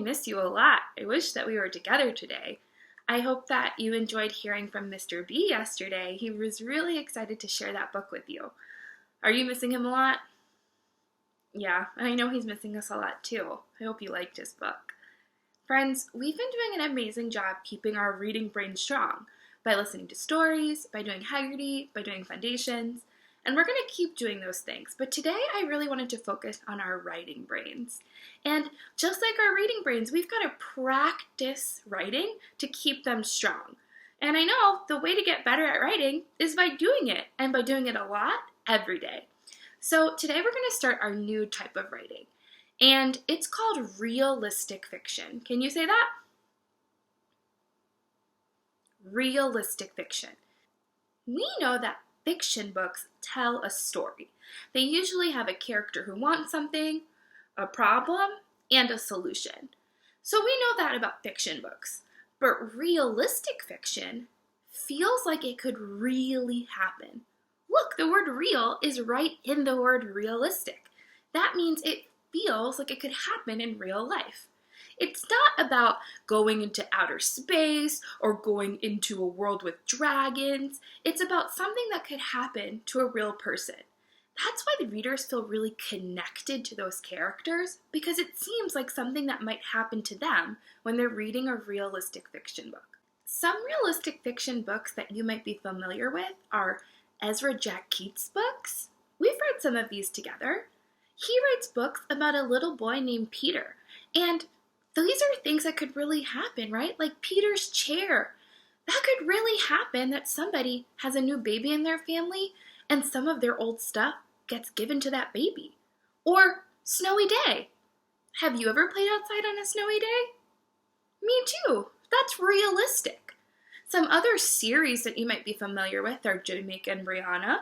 miss you a lot. I wish that we were together today. I hope that you enjoyed hearing from Mr. B yesterday. He was really excited to share that book with you. Are you missing him a lot? Yeah, I know he's missing us a lot too. I hope you liked his book. Friends, we've been doing an amazing job keeping our reading brain strong by listening to stories, by doing Haggerty, by doing foundations, and we're going to keep doing those things. But today I really wanted to focus on our writing brains. And just like our reading brains, we've got to practice writing to keep them strong. And I know the way to get better at writing is by doing it, and by doing it a lot every day. So today we're going to start our new type of writing. And it's called realistic fiction. Can you say that? Realistic fiction. We know that fiction books tell a story. They usually have a character who wants something, a problem, and a solution. So we know that about fiction books. But realistic fiction feels like it could really happen. Look, the word real is right in the word realistic. That means it feels like it could happen in real life. It's not about going into outer space or going into a world with dragons. It's about something that could happen to a real person. That's why the readers feel really connected to those characters, because it seems like something that might happen to them when they're reading a realistic fiction book. Some realistic fiction books that you might be familiar with are Ezra Jack Keats books. We've read some of these together. He writes books about a little boy named Peter, and these are things that could really happen, right? Like Peter's chair. That could really happen, that somebody has a new baby in their family and some of their old stuff gets given to that baby. Or snowy day. Have you ever played outside on a snowy day? Me too. That's realistic. Some other series that you might be familiar with are Jamaica and Brianna.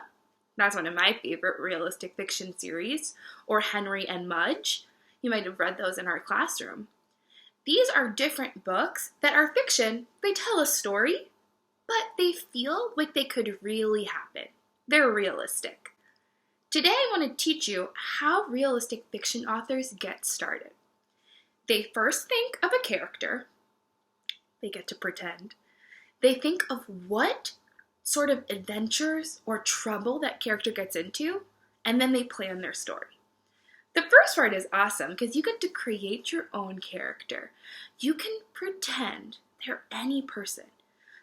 That's one of my favorite realistic fiction series. Or Henry and Mudge. You might have read those in our classroom. These are different books that are fiction. They tell a story, but they feel like they could really happen. They're realistic. Today I want to teach you how realistic fiction authors get started. They first think of a character. They get to pretend. They think of what sort of adventures or trouble that character gets into, and then they plan their story. The first part is awesome because you get to create your own character. You can pretend they're any person.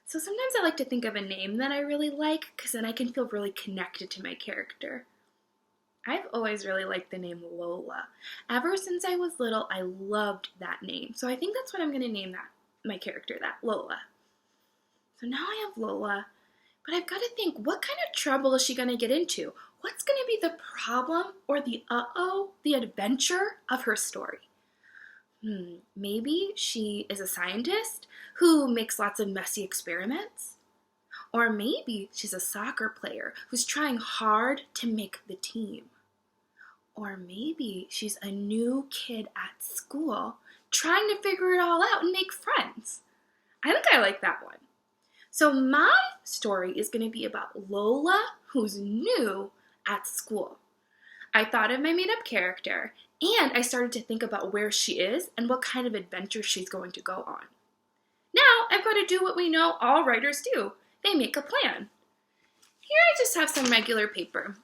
So sometimes I like to think of a name that I really like because then I can feel really connected to my character. I've always really liked the name Lola. Ever since I was little, I loved that name. So I think that's what I'm going to name my character, Lola. So now I have Lola, but I've got to think, what kind of trouble is she going to get into? What's going to be the problem or the the adventure of her story? Maybe she is a scientist who makes lots of messy experiments. Or maybe she's a soccer player who's trying hard to make the team. Or maybe she's a new kid at school trying to figure it all out and make friends. I think I like that one. So my story is going to be about Lola, who's new at school. I thought of my made-up character, and I started to think about where she is and what kind of adventure she's going to go on. Now I've got to do what we know all writers do. They make a plan. Here I just have some regular paper.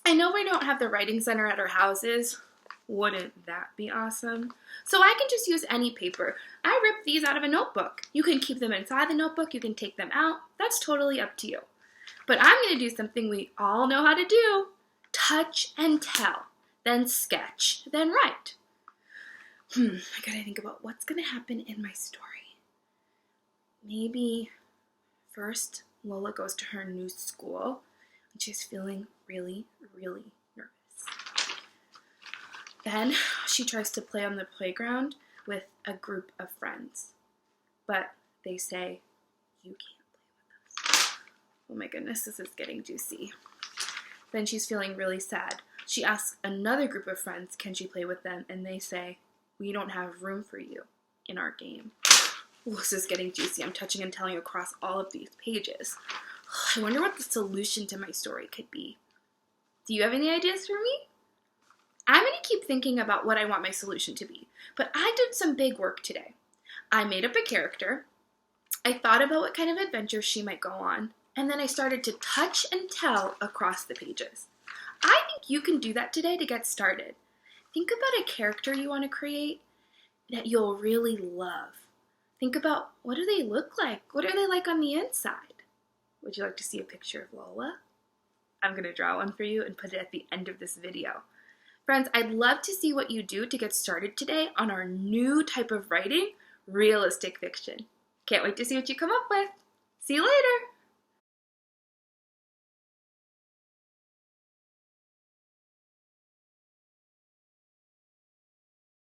I know we don't have the writing center at our houses. Wouldn't that be awesome? So I can just use any paper. I ripped these out of a notebook. You can keep them inside the notebook. You can take them out. That's totally up to you. But I'm going to do something we all know how to do. Touch and tell. Then sketch. Then write. I gotta think about what's going to happen in my story. Maybe first Lola goes to her new school and she's feeling really, really nervous. Then she tries to play on the playground with a group of friends. But they say, you can't play with us. Oh my goodness, this is getting juicy. Then she's feeling really sad. She asks another group of friends, can she play with them? And they say, we don't have room for you in our game. Oh, this is getting juicy. I'm touching and telling across all of these pages. I wonder what the solution to my story could be. Do you have any ideas for me? I'm going to keep thinking about what I want my solution to be, but I did some big work today. I made up a character, I thought about what kind of adventure she might go on, and then I started to touch and tell across the pages. I think you can do that today to get started. Think about a character you want to create that you'll really love. Think about, what do they look like? What are they like on the inside? Would you like to see a picture of Lola? I'm going to draw one for you and put it at the end of this video. Friends, I'd love to see what you do to get started today on our new type of writing, realistic fiction. Can't wait to see what you come up with. See you later!